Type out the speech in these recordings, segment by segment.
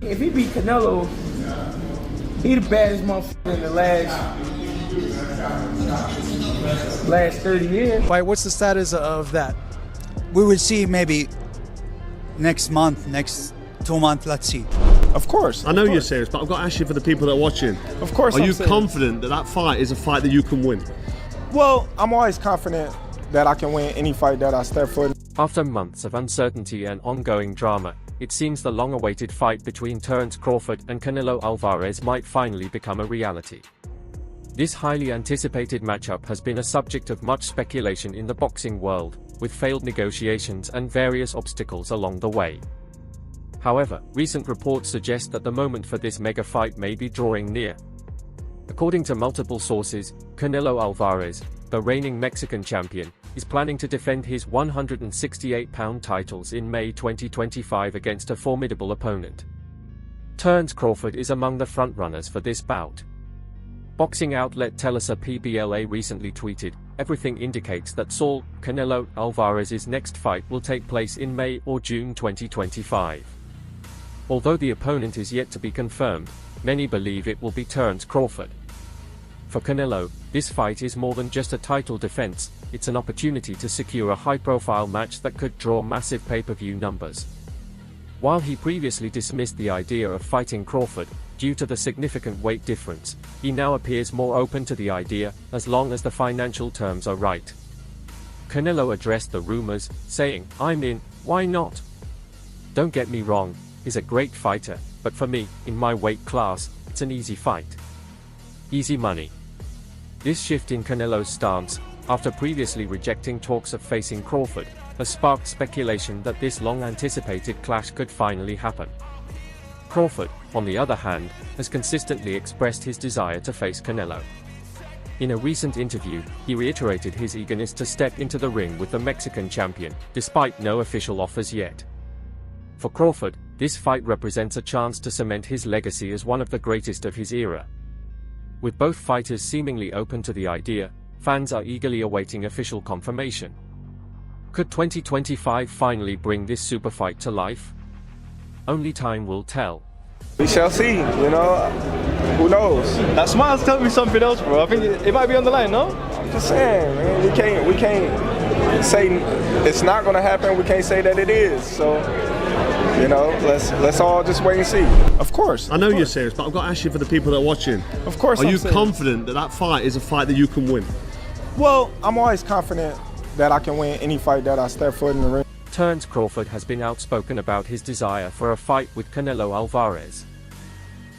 If he beat Canelo, he the baddest motherfucker in the last 30 years. Why? What's the status of that? We will see maybe next month, next 2 months, let's see. Of course. I know you're serious, but I've got to ask you for the people that are watching. Of course Are I'm you serious. confident that that fight is a fight that you can win? Well, I'm always confident that I can win any fight that I step foot in. After months of uncertainty and ongoing drama, it seems the long-awaited fight between Terence Crawford and Canelo Alvarez might finally become a reality. This highly anticipated matchup has been a subject of much speculation in the boxing world, with failed negotiations and various obstacles along the way. However, recent reports suggest that the moment for this mega fight may be drawing near. According to multiple sources, Canelo Alvarez, the reigning Mexican champion, is planning to defend his 168-pound titles in May 2025 against a formidable opponent. Terence Crawford is among the frontrunners for this bout. Boxing outlet Telesa PBLA recently tweeted, "Everything indicates that Saul Canelo Alvarez's next fight will take place in May or June 2025. Although the opponent is yet to be confirmed, many believe it will be Terence Crawford. For Canelo, this fight is more than just a title defense, it's an opportunity to secure a high-profile match that could draw massive pay-per-view numbers. While he previously dismissed the idea of fighting Crawford, due to the significant weight difference, he now appears more open to the idea, as long as the financial terms are right. Canelo addressed the rumors, saying, "I'm in, why not? Don't get me wrong, he's a great fighter, but for me, in my weight class, it's an easy fight. Easy money." This shift in Canelo's stance, after previously rejecting talks of facing Crawford, has sparked speculation that this long-anticipated clash could finally happen. Crawford, on the other hand, has consistently expressed his desire to face Canelo. In a recent interview, he reiterated his eagerness to step into the ring with the Mexican champion, despite no official offers yet. For Crawford, this fight represents a chance to cement his legacy as one of the greatest of his era. With both fighters seemingly open to the idea, fans are eagerly awaiting official confirmation. Could 2025 finally bring this super fight to life? Only time will tell. We shall see, you know, who knows? That smile's telling me something else, bro. I think it might be on the line, no? I'm just saying, man, we can't say it's not gonna happen, we can't say that it is, so, you know, let's all just wait and see. Of course. I know you're serious, but I've got to ask you for the people that are watching. Of course Are I'm you serious. confident that that fight is a fight that you can win? Well, I'm always confident that I can win any fight that I step foot in the ring. Terence Crawford has been outspoken about his desire for a fight with Canelo Alvarez.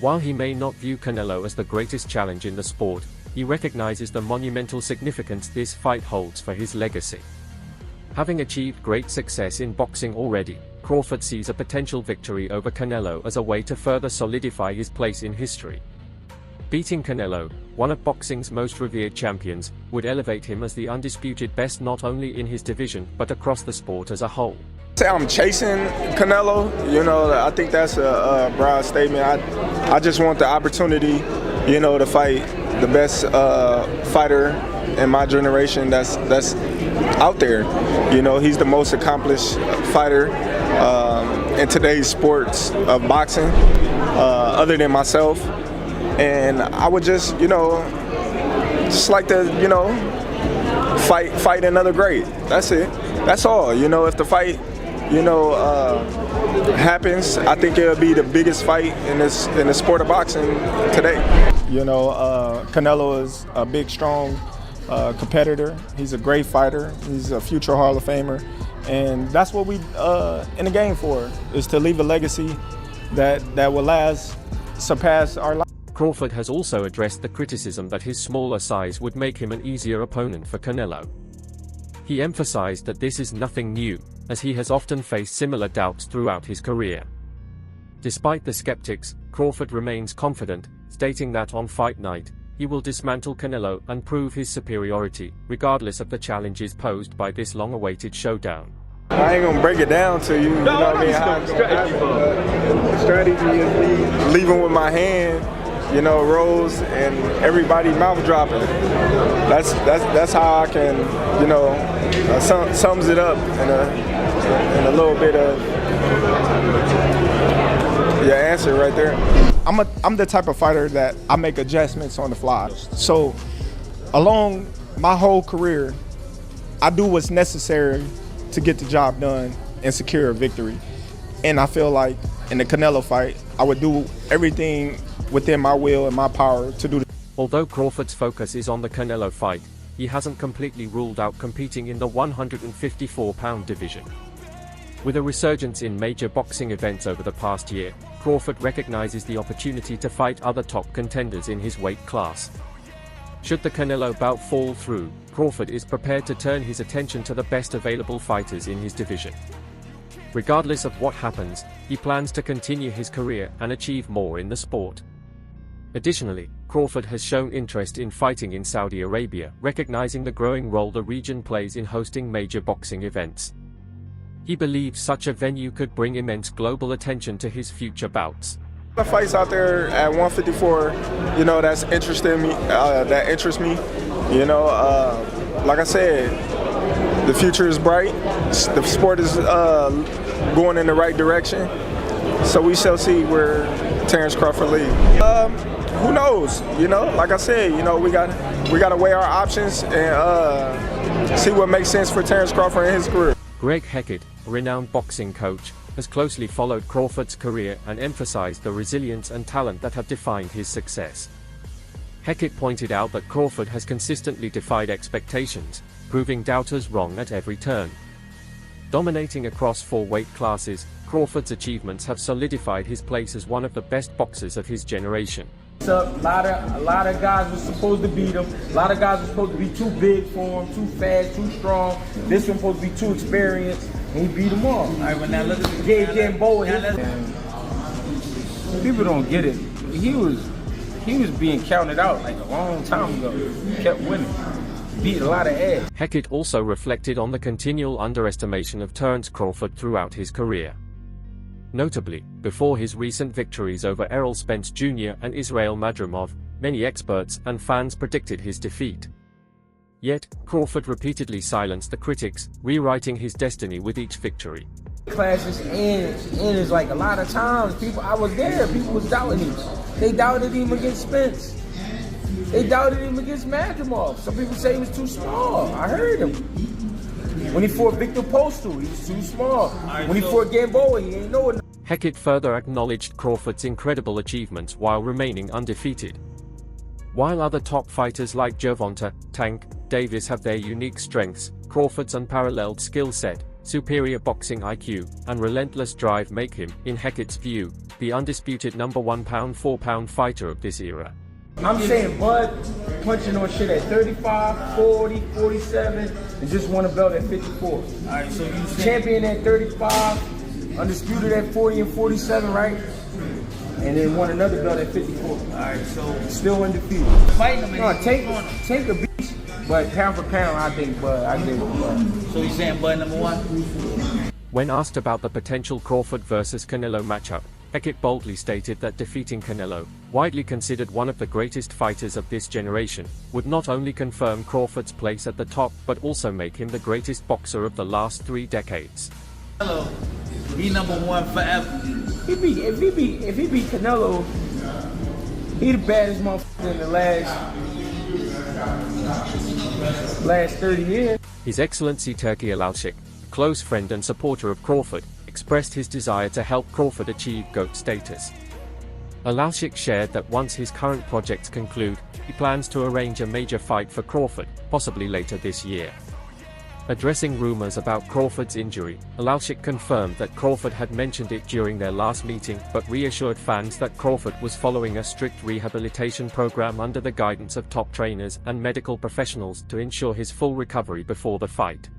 While he may not view Canelo as the greatest challenge in the sport, he recognizes the monumental significance this fight holds for his legacy. Having achieved great success in boxing already, Crawford sees a potential victory over Canelo as a way to further solidify his place in history. Beating Canelo, one of boxing's most revered champions, would elevate him as the undisputed best not only in his division but across the sport as a whole. Say I'm chasing Canelo, you know, I think that's a broad statement. I just want the opportunity, you know, to fight the best fighter in my generation that's out there. You know, he's the most accomplished fighter in today's sports of boxing, other than myself. And I would just, you know, just like to, you know, fight another great. That's it. That's all. You know, if the fight, you know, happens, I think it'll be the biggest fight in the sport of boxing today. You know, Canelo is a big, strong competitor. He's a great fighter. He's a future Hall of Famer, and that's what we in the game for, is to leave a legacy that will last, surpass our life. Crawford has also addressed the criticism that his smaller size would make him an easier opponent for Canelo. He emphasized that this is nothing new, as he has often faced similar doubts throughout his career. Despite the skeptics, Crawford remains confident, stating that on fight night, he will dismantle Canelo and prove his superiority, regardless of the challenges posed by this long-awaited showdown. I ain't gonna break it down to you. You know what I mean? Strategy is leaving with my hand, you know, rolls and everybody mouth dropping. That's how I can, you know, sums it up in a little bit of, your answer right there. I'm the type of fighter that I make adjustments on the fly. So along my whole career, I do what's necessary to get the job done and secure a victory. And I feel like in the Canelo fight, I would do everything within my will and my power to do. Although Crawford's focus is on the Canelo fight, he hasn't completely ruled out competing in the 154-pound division. With a resurgence in major boxing events over the past year, Crawford recognizes the opportunity to fight other top contenders in his weight class. Should the Canelo bout fall through, Crawford is prepared to turn his attention to the best available fighters in his division. Regardless of what happens, he plans to continue his career and achieve more in the sport. Additionally, Crawford has shown interest in fighting in Saudi Arabia, recognizing the growing role the region plays in hosting major boxing events. He believes such a venue could bring immense global attention to his future bouts. The fights out there at 154, you know, that's interesting me. That interests me. You know, like I said, the future is bright. The sport is going in the right direction. So we shall see where Terence Crawford leads. Who knows? You know, like I said, you know, we got to weigh our options and see what makes sense for Terence Crawford in his career. Greg Hackett, a renowned boxing coach, has closely followed Crawford's career and emphasized the resilience and talent that have defined his success. Hackett pointed out that Crawford has consistently defied expectations, proving doubters wrong at every turn. Dominating across 4 weight classes, Crawford's achievements have solidified his place as one of the best boxers of his generation. A lot of guys were supposed to beat him. A lot of guys were supposed to be too big for him, too fast, too strong. This one supposed to be too experienced, and he beat them all. All right, well now look at the game bold. People don't get it. He was being counted out like a long time ago. He kept winning. Beat a lot of ass. Hackett also reflected on the continual underestimation of Terence Crawford throughout his career. Notably, before his recent victories over Errol Spence Jr. and Israel Madrimov, many experts and fans predicted his defeat. Yet, Crawford repeatedly silenced the critics, rewriting his destiny with each victory. Classes and it's like a lot of times I was there, people was doubting him. They doubted him against Spence. They doubted him against Madrimov. Some people say he was too small. I heard him. When he fought Victor Postal, he was too small. When he fought Gamboa, he ain't know it. Hackett further acknowledged Crawford's incredible achievements while remaining undefeated. While other top fighters like Gervonta, Tank, Davis have their unique strengths, Crawford's unparalleled skill set, superior boxing IQ, and relentless drive make him, in Hackett's view, the undisputed #1 pound-for-pound fighter of this era. I'm saying Bud punching on shit at 35, 40, 47, and just won a belt at 54. All right, so you champion at 35, undisputed at 40 and 47, right? And then won another belt at 54. All right, so still undefeated. Fighting him. No, take a beast, but pound for pound, I think Bud. I give it Bud. So you saying Bud #1? When asked about the potential Crawford versus Canelo matchup, Hackett boldly stated that defeating Canelo, widely considered one of the greatest fighters of this generation, would not only confirm Crawford's place at the top but also make him the greatest boxer of the last 3 decades. Canelo, be #1 forever. If he beat Canelo, he the baddest motherfucker in the last 30 years. His Excellency Turki Alalshik, a close friend and supporter of Crawford, expressed his desire to help Crawford achieve GOAT status. Alalshik shared that once his current projects conclude, he plans to arrange a major fight for Crawford, possibly later this year. Addressing rumors about Crawford's injury, Alalshik confirmed that Crawford had mentioned it during their last meeting but reassured fans that Crawford was following a strict rehabilitation program under the guidance of top trainers and medical professionals to ensure his full recovery before the fight.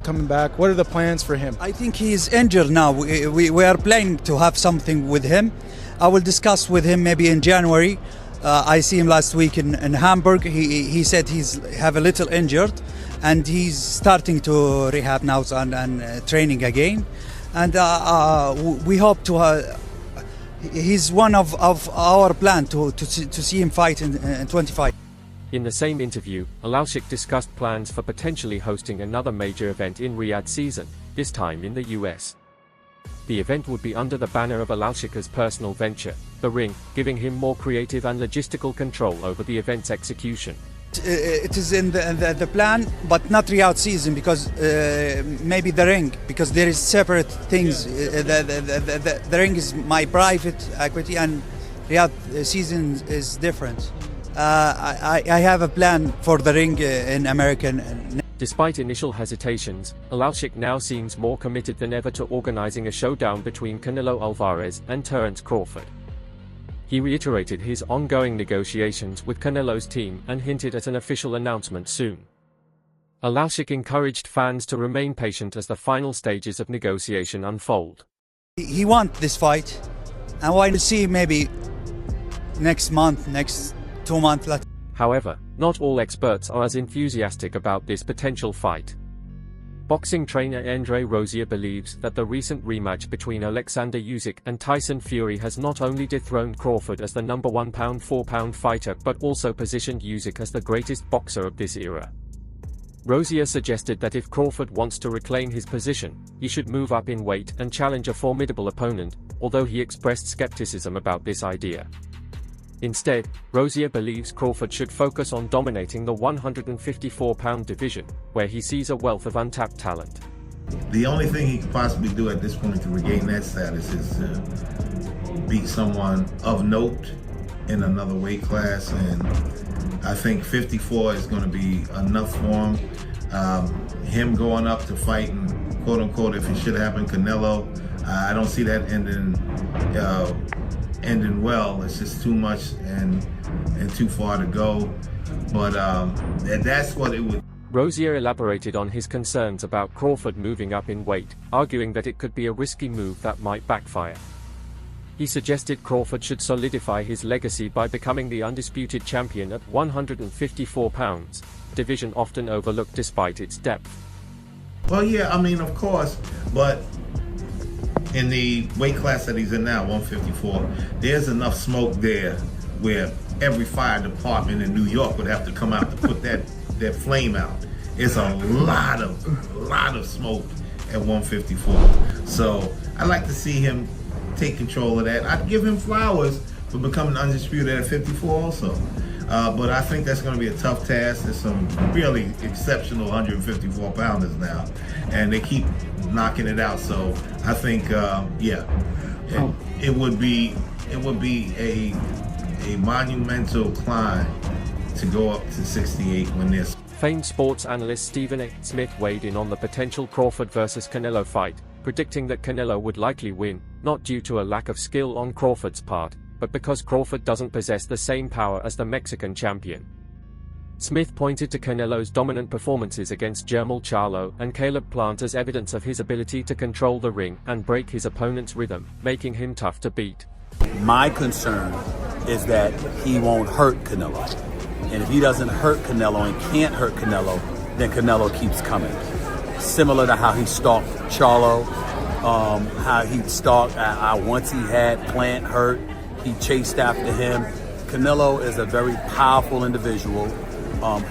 Coming back, what are the plans for him? I think he's injured now. We are planning to have something with him. I will discuss with him maybe in January. I see him last week in Hamburg. He said he's have a little injured, and he's starting to rehab now and training again. And we hope to. He's one of our plan to see him fight in 25. In the same interview, Alalshik discussed plans for potentially hosting another major event in Riyadh season, this time in the US. The event would be under the banner of Alvarez's personal venture, the ring, giving him more creative and logistical control over the event's execution. It is in the plan, but not Riyadh season, because maybe the ring, because there is separate things. The ring is my private equity, and Riyadh season is different. I have a plan for the ring in American. Despite initial hesitations, Alvarez now seems more committed than ever to organizing a showdown between Canelo Alvarez and Terence Crawford. He reiterated his ongoing negotiations with Canelo's team and hinted at an official announcement soon. Alvarez encouraged fans to remain patient as the final stages of negotiation unfold. He wants this fight, and I want to see maybe next month, next 2 months. However, not all experts are as enthusiastic about this potential fight. Boxing trainer Andre Rozier believes that the recent rematch between Alexander Usyk and Tyson Fury has not only dethroned Crawford as the number 1 pound-for-pound fighter but also positioned Usyk as the greatest boxer of this era. Rozier suggested that if Crawford wants to reclaim his position, he should move up in weight and challenge a formidable opponent, although he expressed skepticism about this idea. Instead, Rozier believes Crawford should focus on dominating the 154-pound division, where he sees a wealth of untapped talent. The only thing he could possibly do at this point to regain that status is to beat someone of note in another weight class, and I think 54 is going to be enough for him. Him going up to fighting, quote unquote, if it should happen, Canelo, I don't see that ending well. It's just too much and too far to go, but that's what it would. Rozier elaborated on his concerns about Crawford moving up in weight, arguing that it could be a risky move that might backfire. He suggested Crawford should solidify his legacy by becoming the undisputed champion at 154 pounds, a division often overlooked despite its depth. Well, yeah, I mean, of course, but in the weight class that he's in now, 154, there's enough smoke there where every fire department in New York would have to come out to put that flame out. It's a lot of smoke at 154. So I'd like to see him take control of that. I'd give him flowers for becoming undisputed at 54 also. But I think that's going to be a tough task. There's some really exceptional 154 pounders now, and they keep knocking it out. So I think, it would be a monumental climb to go up to 68 when this. Famed sports analyst Stephen A. Smith weighed in on the potential Crawford vs. Canelo fight, predicting that Canelo would likely win, not due to a lack of skill on Crawford's part, but because Crawford doesn't possess the same power as the Mexican champion. Smith pointed to Canelo's dominant performances against Jermall Charlo and Caleb Plant as evidence of his ability to control the ring and break his opponent's rhythm, making him tough to beat. My concern is that he won't hurt Canelo. And if he doesn't hurt Canelo and can't hurt Canelo, then Canelo keeps coming. Similar to how he stalked Charlo, how he stalked, once he had Plant hurt, he chased after him. Canelo is a very powerful individual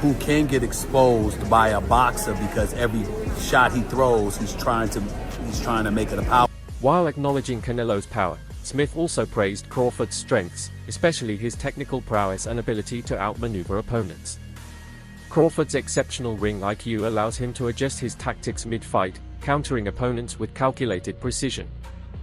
who can get exposed by a boxer because every shot he throws, he's trying to make it a power. While acknowledging Canelo's power, Smith also praised Crawford's strengths, especially his technical prowess and ability to outmaneuver opponents. Crawford's exceptional ring IQ allows him to adjust his tactics mid-fight, countering opponents with calculated precision.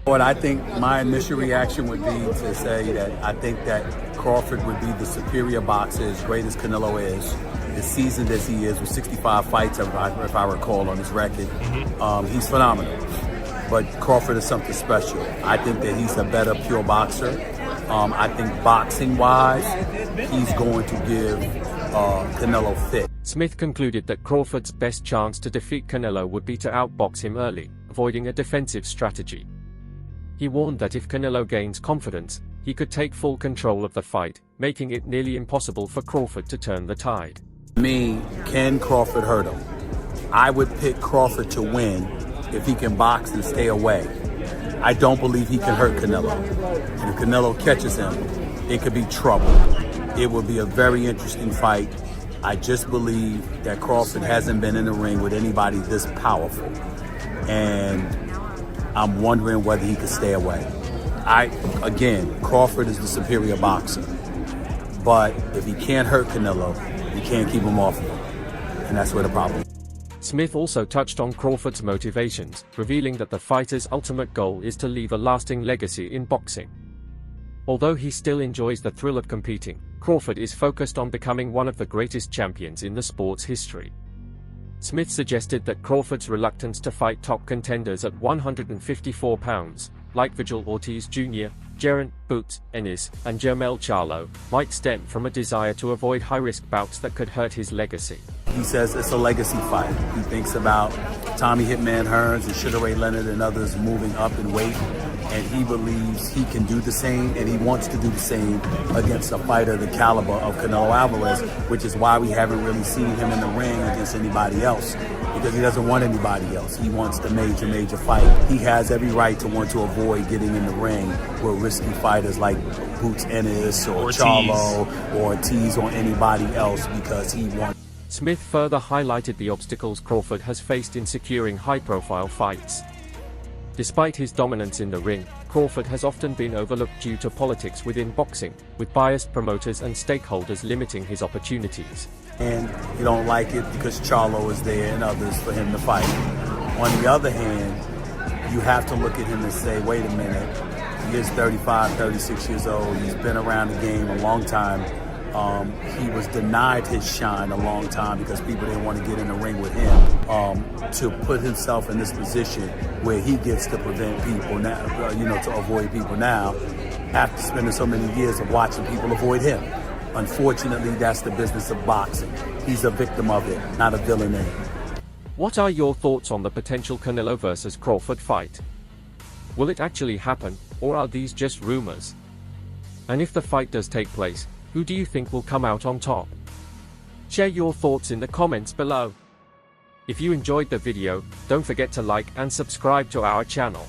What I think my initial reaction would be to say that I think that Crawford would be the superior boxer, as great as Canelo is, as seasoned as he is with 65 fights, if I recall, on his record. He's phenomenal. But Crawford is something special. I think that he's a better pure boxer. I think boxing-wise, he's going to give Canelo fit. Smith concluded that Crawford's best chance to defeat Canelo would be to outbox him early, avoiding a defensive strategy. He warned that if Canelo gains confidence, he could take full control of the fight, making it nearly impossible for Crawford to turn the tide. Can Crawford hurt him? I would pick Crawford to win if he can box and stay away. I don't believe he can hurt Canelo. And if Canelo catches him, it could be trouble. It would be a very interesting fight. I just believe that Crawford hasn't been in the ring with anybody this powerful. And I'm wondering whether he could stay away. Again, Crawford is the superior boxer. But if he can't hurt Canelo, you can't keep him off of him. And that's where the problem is. Smith also touched on Crawford's motivations, revealing that the fighter's ultimate goal is to leave a lasting legacy in boxing. Although he still enjoys the thrill of competing, Crawford is focused on becoming one of the greatest champions in the sport's history. Smith suggested that Crawford's reluctance to fight top contenders at 154 pounds, like Vigil Ortiz Jr., Jaron Boots Ennis, and Jermell Charlo, might stem from a desire to avoid high-risk bouts that could hurt his legacy. He says it's a legacy fight. He thinks about Tommy Hitman Hearns and Sugar Ray Leonard and others moving up in weight, and he believes he can do the same, and he wants to do the same against a fighter the caliber of Canelo Alvarez, which is why we haven't really seen him in the ring against anybody else, because he doesn't want anybody else. He wants the major fight. He has every right to want to avoid getting in the ring with risky fighters like Boots Ennis or Charlo or Ortiz or anybody else, because he wants. Smith further highlighted the obstacles Crawford has faced in securing high-profile fights. Despite his dominance in the ring, Crawford has often been overlooked due to politics within boxing, with biased promoters and stakeholders limiting his opportunities. And you don't like it because Charlo is there and others for him to fight. On the other hand, you have to look at him and say, wait a minute, he is 35, 36 years old, he's been around the game a long time. He was denied his shine a long time because people didn't want to get in the ring with him. To put himself in this position where he gets to prevent people now, to avoid people now, after spending so many years of watching people avoid him. Unfortunately, that's the business of boxing. He's a victim of it, not a villain in it. What are your thoughts on the potential Canelo versus Crawford fight? Will it actually happen, or are these just rumors? And if the fight does take place, who do you think will come out on top? Share your thoughts in the comments below. If you enjoyed the video, don't forget to like and subscribe to our channel.